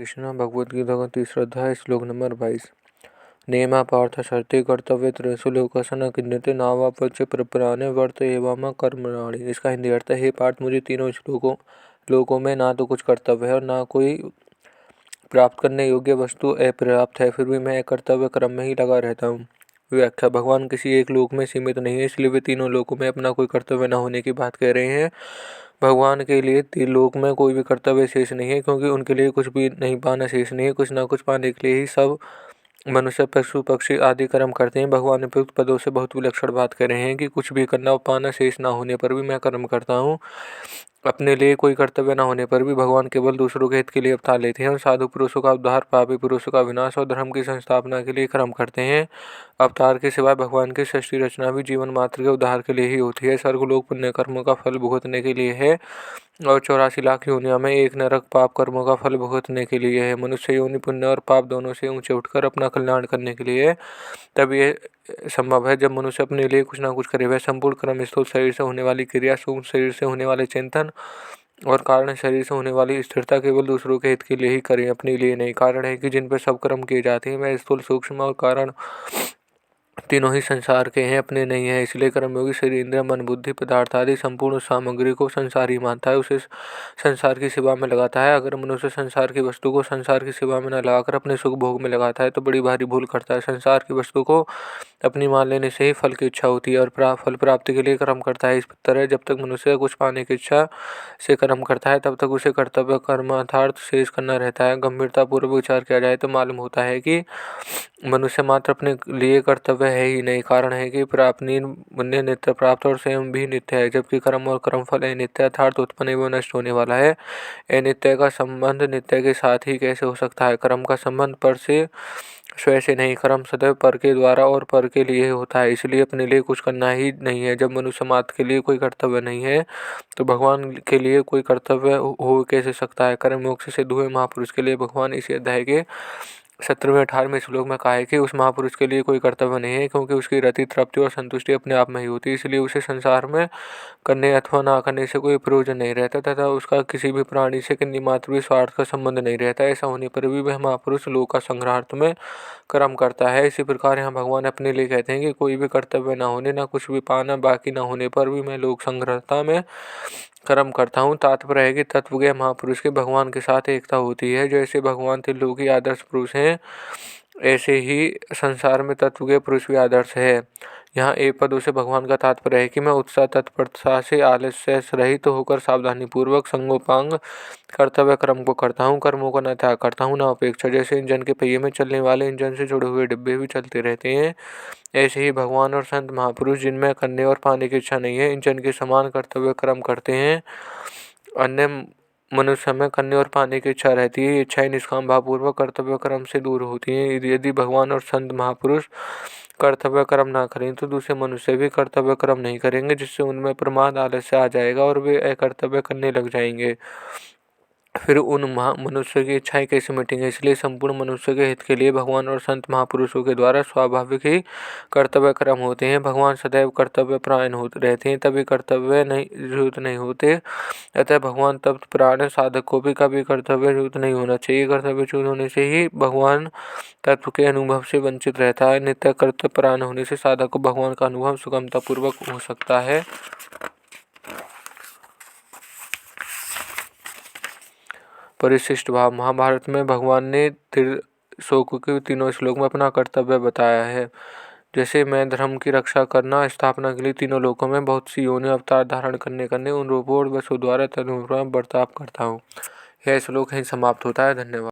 कृष्णा भगवद गीता का तीसरा अध्याय श्लोक नंबर 22। नेमा पार्थ शर्ते कर्तव्य त्रेषु लोकसन किन्नते नावापच्य प्रपराने वर्त एवं कर्मणानि। इसका हिंदी अर्थ है, हे पार्थ, मुझे तीनों लोकों में ना तो कुछ कर्तव्य है और ना कोई प्राप्त करने योग्य वस्तु अपर्याप्त है, फिर भी मैं कर्तव्य कर्म में ही लगा रहता हूँ। व्याख्या। भगवान किसी एक लोक में सीमित नहीं है, इसलिए वे तीनों लोकों में अपना कोई कर्तव्य न होने की बात कह रहे हैं। भगवान के लिए त्रिलोक में कोई भी कर्तव्य शेष नहीं है, क्योंकि उनके लिए कुछ भी नहीं पाना शेष नहीं है। कुछ ना कुछ पाने के लिए ही सब मनुष्य, पशु, पक्षी आदि कर्म करते हैं। भगवान उपयुक्त पदों से बहुत विलक्षण बात कर रहे हैं कि कुछ भी करना और पाना शेष ना होने पर भी मैं कर्म करता हूँ। अपने लिए कोई कर्तव्य न होने पर भी भगवान केवल दूसरों के हित के लिए अवतार लेते हैं और साधु पुरुषों का उद्धार, पापी पुरुषों का विनाश और धर्म की संस्थापना के लिए कर्म करते हैं। अवतार के सिवाय भगवान की सृष्टि रचना भी जीवन मात्र के उद्धार के लिए ही होती है। स्वर्गलोक पुण्य कर्मों का फल भुगतने के लिए है और 84 लाख योनियों में एक नरक पाप कर्मों का फल भुगतने के लिए है। मनुष्य योनि पुण्य और पाप दोनों से ऊंचे उठकर अपना कल्याण करने के लिए है। तब यह संभव है जब मनुष्य अपने लिए कुछ ना कुछ करे। वह संपूर्ण कर्म स्थूल शरीर से होने वाली क्रिया, सूक्ष्म शरीर से होने वाले चिंतन और कारण शरीर से होने वाली स्थिरता केवल दूसरों के हित के लिए ही करें, अपने लिए नहीं। कारण है कि जिन पर सब कर्म किए जाते हैं वह स्थूल, सूक्ष्म और कारण तीनों ही संसार के हैं, अपने नहीं है। इसलिए कर्मयोगी शरीर, इंद्रिय, मन, बुद्धि, पदार्थ आदि संपूर्ण सामग्री को संसार ही मानता है, उसे संसार की सेवा में लगाता है। अगर मनुष्य संसार की वस्तु को संसार की सेवा में न लगाकर अपने सुख भोग में लगाता है तो बड़ी भारी भूल करता है। संसार की वस्तु को अपनी मान लेने से ही फल की इच्छा होती है और फल प्राप्ति के लिए कर्म करता है। इस तरह जब तक मनुष्य कुछ पाने की इच्छा से कर्म करता है तब तक उसे कर्तव्य कर्म अर्थात शेष करना रहता है। गंभीरता पूर्वक विचार किया जाए तो मालूम होता है कि मनुष्य मात्र अपने लिए कर्तव्य है ही नहीं। कारण है कि प्राप्ति पुण्य नित्य प्राप्त और स्वयं भी नित्य है, जबकि कर्म और कर्मफल अनित्य अर्थात उत्पन्न एवं नष्ट होने वाला है। अनित्य का संबंध नित्य के साथ ही कैसे हो सकता है? कर्म का संबंध पर से स्वयं से नहीं, कर्म सदैव पर के द्वारा और पर के लिए होता है, इसलिए अपने लिए कुछ करना ही नहीं है। जब मनुष्य मात्र के लिए कोई कर्तव्य नहीं है तो भगवान के लिए कोई कर्तव्य हो कैसे सकता है? कर्म योग से सिद्ध हुए महापुरुष के लिए भगवान इसी अध्याय के 17वें 18वें श्लोक में कहा है कि उस महापुरुष के लिए कोई कर्तव्य नहीं है, क्योंकि उसकी रति, तृप्ति और संतुष्टि अपने आप में ही होती है। इसलिए उसे संसार में करने अथवा ना करने से कोई प्रयोजन नहीं रहता तथा उसका किसी भी प्राणी से किन्नी मात्र भी स्वार्थ का संबंध नहीं रहता। ऐसा होने पर भी वह महापुरुष लोक का संग्रहार्थ में कर्म करता है। इसी प्रकार यहाँ भगवान अपने लिए कहते हैं कि कोई भी कर्तव्य न होने, ना कुछ भी पाना बाकी न होने पर भी मैं लोक संग्रहता में कर्म करता हूँ। तात्पर्य है कि तत्व के महापुरुष के भगवान के साथ एकता होती है। जैसे भगवान त्रिलोकी आदर्श पुरुष हैं, ऐसे ही संसार में तत्व के पुरुष भी आदर्श है। यहाँ एक पदों से भगवान का तात्पर्य है कि मैं उत्साह, तत्परता से आलस्य रहित होकर सावधानी पूर्वक संगोपांग कर्तव्य कर्म को करता हूँ। कर्मों का न त्याग करता हूँ, न अपेक्षा। जैसे इंजन के पहिए में चलने वाले इंजन से जुड़े हुए डिब्बे भी चलते रहते हैं, ऐसे ही भगवान और संत महापुरुष, जिनमें करने और पाने की इच्छा नहीं है, इंजन के समान कर्तव्य कर्म करते हैं। अन्य मनुष्य में करने और पाने की इच्छा रहती है। इच्छाएं निष्काम भावपूर्वक कर्तव्य कर्म से दूर होती हैं। यदि भगवान और संत महापुरुष कर्तव्य कर्म ना करें तो दूसरे मनुष्य भी कर्तव्य कर्म नहीं करेंगे, जिससे उनमें प्रमाद, आलस्य आ जाएगा और वे अकर्तव्य करने लग जाएंगे। फिर उन मनुष्य की इच्छाएं कैसे मिटेंगे? इसलिए संपूर्ण मनुष्य के हित के लिए भगवान और संत महापुरुषों के द्वारा स्वाभाविक ही कर्तव्य कर्म होते हैं। भगवान सदैव कर्तव्य परायण होते रहते हैं, तभी कर्तव्य युक्त नहीं होते। अतः भगवान तप्त प्राण साधक को भी कभी कर्तव्य युक्त नहीं होना चाहिए। कर्तव्य युक्त होने से ही भगवान तत्व के अनुभव से वंचित रहता है। नित्य कर्तव्य परायण होने से साधक को भगवान का अनुभव सुगमता पूर्वक हो सकता है। परिशिष्ट भाव। महाभारत में भगवान ने त्रिशोक के तीनों श्लोक में अपना कर्तव्य बताया है। जैसे मैं धर्म की रक्षा करना, स्थापना के लिए तीनों लोकों में बहुत सी योनि अवतार धारण करने उन रूपों और वसु द्वारा तदनुरूप बर्ताव करता हूँ। यह श्लोक यहीं समाप्त होता है। धन्यवाद।